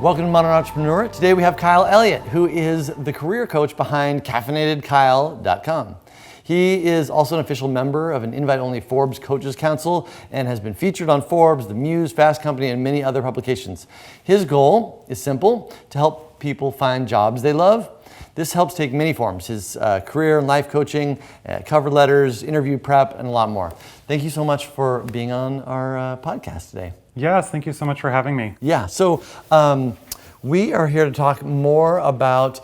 Welcome to Modern Entrepreneur. Today we have Kyle Elliott, who is the career coach behind caffeinatedkyle.com. He is also an official member of an invite-only Forbes Coaches Council and has been featured on Forbes, The Muse, Fast Company, and many other publications. His goal is simple: to help people find jobs they love. This helps take many forms: his career and life coaching, cover letters, interview prep, and a lot more. Thank you so much for being on our podcast today. Yes, thank you so much for having me. Yeah, so we are here to talk more about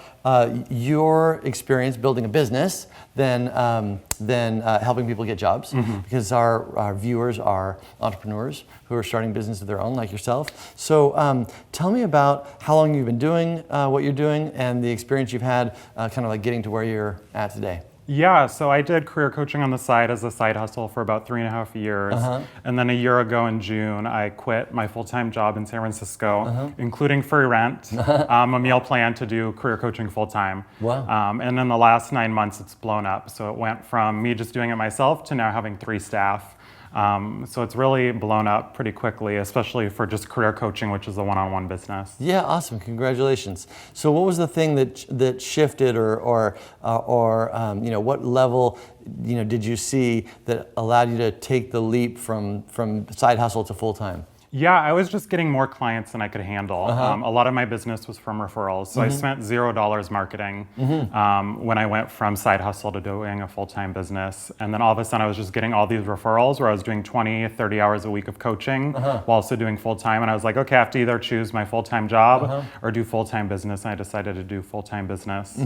your experience building a business than helping people get jobs, because our viewers are entrepreneurs who are starting business of their own, like yourself. So tell me about how long you've been doing what you're doing and the experience you've had kind of like getting to where you're at today. Yeah, so I did career coaching on the side as a side hustle for about 3.5 years. And then a year ago in June, I quit my full-time job in San Francisco, including free rent, a meal plan to do career coaching full-time. Wow. And in the last 9 months, it's blown up. So it went from me just doing it myself to now having 3 staff. So it's really blown up pretty quickly, especially for just career coaching, which is a one-on-one business. Yeah, awesome. Congratulations. So what was the thing that shifted or what level did you see that allowed you to take the leap from side hustle to full-time? Yeah, I was just getting more clients than I could handle. A lot of my business was from referrals, so I spent $0 marketing when I went from side hustle to doing a full-time business. And then all of a sudden I was just getting all these referrals where I was doing 20, 30 hours a week of coaching while also doing full-time. And I was like, okay, I have to either choose my full-time job or do full-time business. And I decided to do full-time business.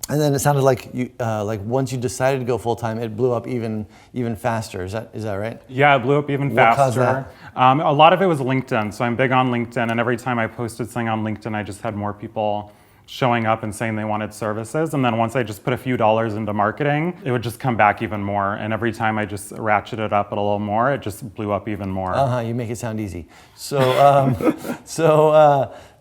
And then it sounded like you, once you decided to go full time, it blew up even faster. Is that right? Yeah, it blew up even faster. What caused that? A lot of it was LinkedIn. So I'm big on LinkedIn, and every time I posted something on LinkedIn, I just had more people showing up and saying they wanted services. And then once I just put a few dollars into marketing, it would just come back even more. And every time I just ratcheted up a little more, it just blew up even more. You make it sound easy. So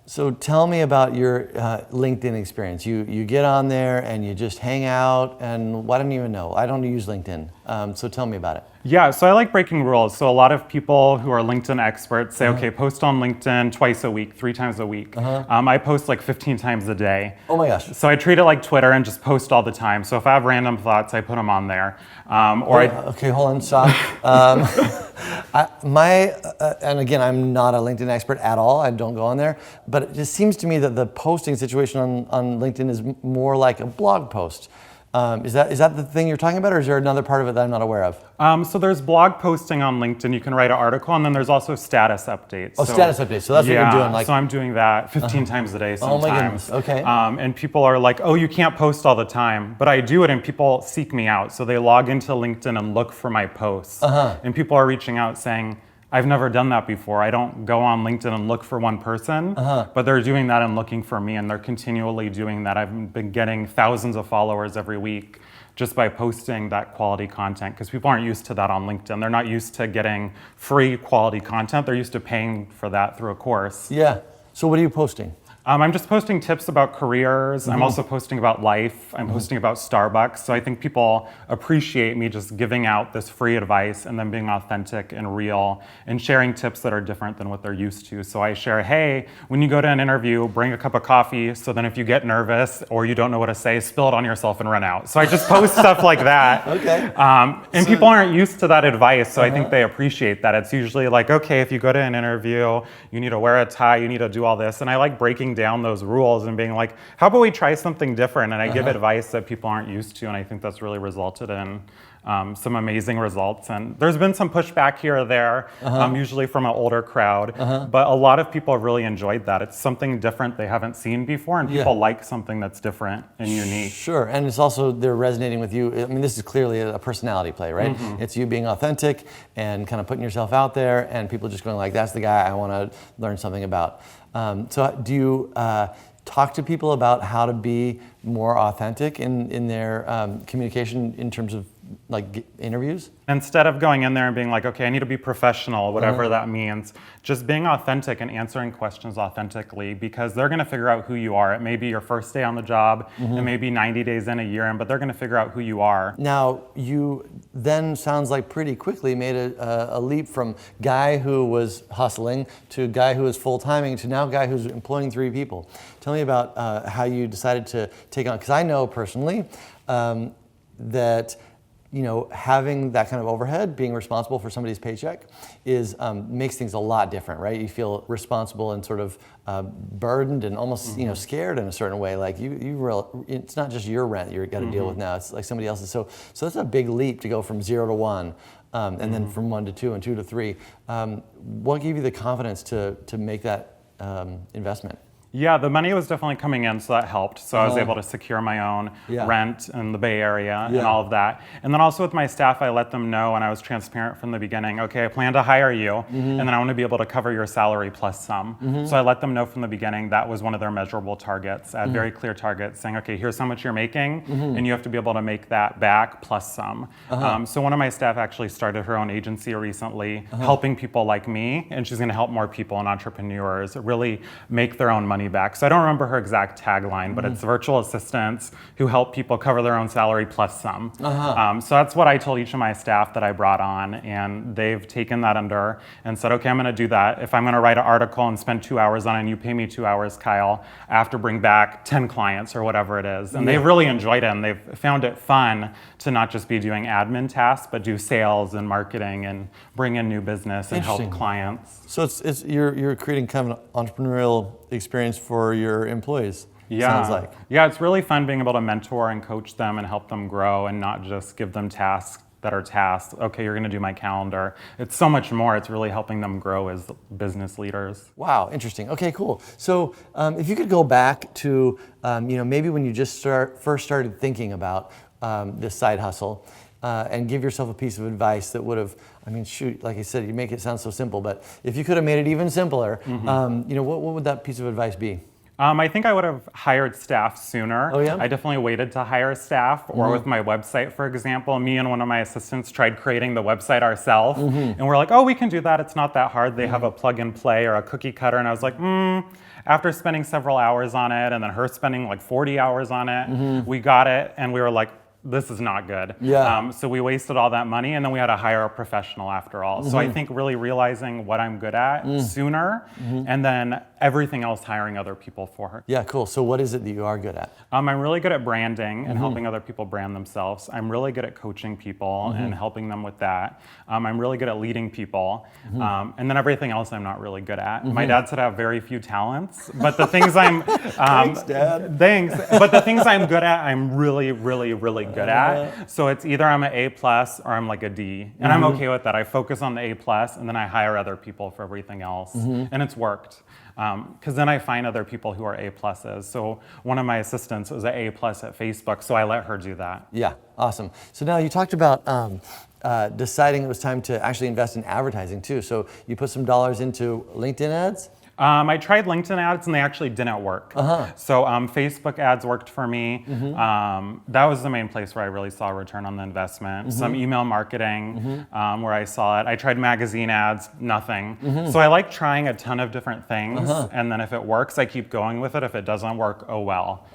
So tell me about your LinkedIn experience. You get on there and you just hang out, and I don't even know. I don't use LinkedIn. So tell me about it. Yeah, so I like breaking rules. So a lot of people who are LinkedIn experts say, okay, post on LinkedIn twice a week, 3 times a week. I post like 15 times a day. Oh my gosh. So I treat it like Twitter and just post all the time. So if I have random thoughts, I put them on there. Okay, hold on, stop. And again, I'm not a LinkedIn expert at all. I don't go on there. But it just seems to me that the posting situation on LinkedIn is more like a blog post. Is that the thing you're talking about, or is there another part of it that I'm not aware of? So there's blog posting on LinkedIn. You can write an article, and then there's also status updates. Oh, status updates. So that's what you're doing. So I'm doing that 15 times a day sometimes. Oh my goodness. Okay. And people are like, oh, you can't post all the time. But I do it, and people seek me out. So they log into LinkedIn and look for my posts. And people are reaching out saying, I've never done that before. I don't go on LinkedIn and look for one person, but they're doing that and looking for me, and they're continually doing that. I've been getting thousands of followers every week just by posting that quality content, because people aren't used to that on LinkedIn. They're not used to getting free quality content. They're used to paying for that through a course. Yeah. So what are you posting? I'm just posting tips about careers. I'm also posting about life. I'm posting about Starbucks. So I think people appreciate me just giving out this free advice and then being authentic and real and sharing tips that are different than what they're used to. So I share, hey, when you go to an interview, bring a cup of coffee, so then if you get nervous or you don't know what to say, spill it on yourself and run out. So I just post stuff like that. Okay. And people aren't used to that advice, so I think they appreciate that. It's usually like, okay, if you go to an interview, you need to wear a tie, you need to do all this. And I like breaking down those rules and being like, how about we try something different? And I give advice that people aren't used to, and I think that's really resulted in some amazing results. And there's been some pushback here or there, usually from an older crowd, but a lot of people have really enjoyed that. It's something different they haven't seen before, and people like something that's different and unique. Sure, and it's also, they're resonating with you. I mean, this is clearly a personality play, right? It's you being authentic and kind of putting yourself out there, and people just going like, that's the guy I want to learn something about. So do you talk to people about how to be more authentic in their communication in terms of interviews? Instead of going in there and being like, okay, I need to be professional, whatever that means, just being authentic and answering questions authentically, because they're going to figure out who you are. It may be your first day on the job, it may be 90 days in, a year in, but they're going to figure out who you are. Now, you then sounds like pretty quickly made a leap from guy who was hustling to guy who was full-timing to now guy who's employing 3 people. Tell me about how you decided to take on, because I know personally that having that kind of overhead, being responsible for somebody's paycheck, makes things a lot different, right? You feel responsible and sort of burdened and almost scared in a certain way. Like it's not just your rent you've got to deal with now; it's like somebody else's. So that's a big leap to go from 0 to 1, and then from 1 to 2 and 2 to 3. What gave you the confidence to make that investment? Yeah, the money was definitely coming in, so that helped. So I was able to secure my own rent in the Bay Area and all of that. And then also with my staff, I let them know, and I was transparent from the beginning, okay, I plan to hire you, and then I want to be able to cover your salary plus some. So I let them know from the beginning that was one of their measurable targets. I had very clear targets saying, okay, here's how much you're making, and you have to be able to make that back plus some. So one of my staff actually started her own agency recently, helping people like me, and she's going to help more people and entrepreneurs really make their own money back. So I don't remember her exact tagline, but it's virtual assistants who help people cover their own salary plus some. So that's what I told each of my staff that I brought on, and they've taken that under and said, okay, I'm going to do that. If I'm going to write an article and spend 2 hours on it and you pay me 2 hours, Kyle, I have to bring back 10 clients or whatever it is. And they've really enjoyed it, and they've found it fun to not just be doing admin tasks, but do sales and marketing and bring in new business and help clients. So you're creating kind of an entrepreneurial experience for your employees. Sounds like. Yeah, it's really fun being able to mentor and coach them and help them grow, and not just give them tasks that are tasks. Okay, you're going to do my calendar. It's so much more. It's really helping them grow as business leaders. Wow, interesting. Okay, cool. So if you could go back to maybe when you just first started thinking about this side hustle, and give yourself a piece of advice that would have, like I said, you make it sound so simple, but if you could have made it even simpler, what would that piece of advice be? I think I would have hired staff sooner. Oh, yeah? I definitely waited to hire staff, or with my website, for example, me and one of my assistants tried creating the website ourselves, and we're like, oh, we can do that. It's not that hard. They have a plug and play or a cookie cutter, and I was like, after spending several hours on it, and then her spending like 40 hours on it, we got it, and we were like, this is not good. So we wasted all that money, and then we had to hire a professional after all. So I think really realizing what I'm good at sooner, and then everything else hiring other people for her. Yeah, cool. So what is it that you are good at? I'm really good at branding and helping other people brand themselves. I'm really good at coaching people and helping them with that. I'm really good at leading people. And then everything else I'm not really good at. My dad said I have very few talents, but the things I'm... Thanks, Dad. Thanks. But the things I'm good at, I'm really, really, really good at. So it's either I'm an A+ or I'm like a D. And I'm okay with that. I focus on the A+, and then I hire other people for everything else. And it's worked. Because then I find other people who are A+. So one of my assistants was an A+ at Facebook, so I let her do that. Yeah, awesome. So now you talked about deciding it was time to actually invest in advertising too. So you put some dollars into LinkedIn ads? I tried LinkedIn ads and they actually didn't work. So Facebook ads worked for me. That was the main place where I really saw a return on the investment. Some email marketing where I saw it. I tried magazine ads, nothing. So I like trying a ton of different things, and then if it works, I keep going with it. If it doesn't work, oh well.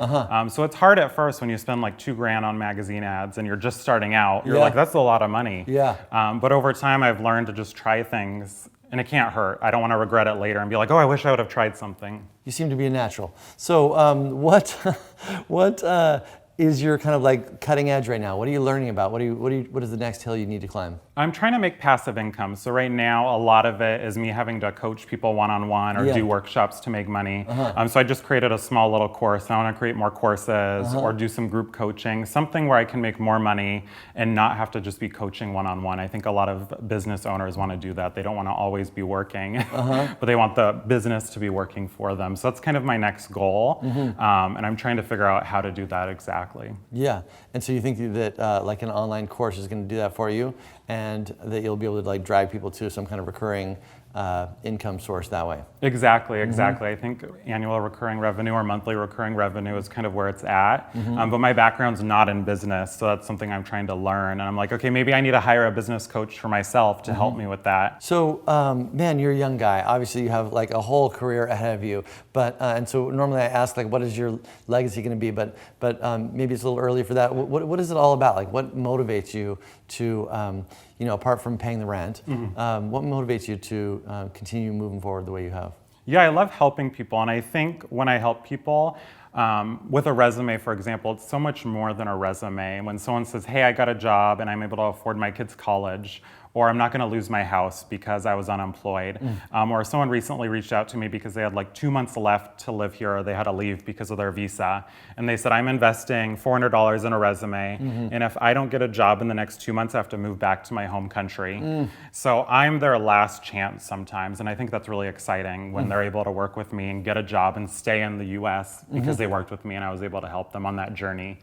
So it's hard at first when you spend like $2,000 on magazine ads and you're just starting out. You're like, that's a lot of money. But over time, I've learned to just try things. And it can't hurt. I don't want to regret it later and be like, oh, I wish I would have tried something. You seem to be a natural. So what is your kind of like cutting edge right now? What are you learning about? What is the next hill you need to climb? I'm trying to make passive income. So right now, a lot of it is me having to coach people one-on-one or do workshops to make money. So I just created a small little course. I want to create more courses or do some group coaching, something where I can make more money and not have to just be coaching one-on-one. I think a lot of business owners want to do that. They don't want to always be working, but they want the business to be working for them. So that's kind of my next goal. And I'm trying to figure out how to do that exactly. Yeah, and so you think that like an online course is going to do that for you? and that you'll be able to like drive people to some kind of recurring income source that way. Exactly. I think annual recurring revenue or monthly recurring revenue is kind of where it's at. But my background's not in business, so that's something I'm trying to learn. And I'm like, okay, maybe I need to hire a business coach for myself to help me with that. So, man, you're a young guy. Obviously, you have like a whole career ahead of you. But and so normally I ask like, what is your legacy going to be? But maybe it's a little early for that. What is it all about? Like, what motivates you to apart from paying the rent, what motivates you to continue moving forward the way you have? Yeah, I love helping people, and I think when I help people with a resume, for example, it's so much more than a resume. When someone says, hey, I got a job and I'm able to afford my kids' college, or I'm not going to lose my house because I was unemployed. Or someone recently reached out to me because they had like 2 months left to live here, or they had to leave because of their visa. And they said, I'm investing $400 in a resume, and if I don't get a job in the next 2 months, I have to move back to my home country. So I'm their last chance sometimes, and I think that's really exciting when they're able to work with me and get a job and stay in the US because they worked with me and I was able to help them on that journey.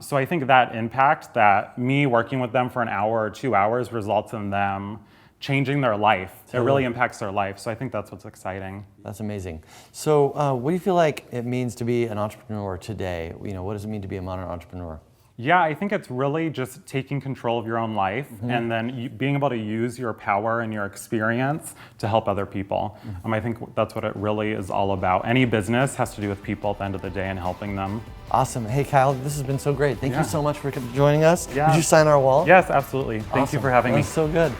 So I think that impact, that me working with them for an hour or 2 hours results in them changing their life. It really impacts their life. So I think that's what's exciting. That's amazing. So what do you feel like it means to be an entrepreneur today? What does it mean to be a modern entrepreneur? Yeah, I think it's really just taking control of your own life and then being able to use your power and your experience to help other people. I think that's what it really is all about. Any business has to do with people at the end of the day and helping them. Awesome. Hey, Kyle, this has been so great. Thank you so much for joining us. Would you sign our wall? Yes, absolutely. Thank you for having me. That was so good.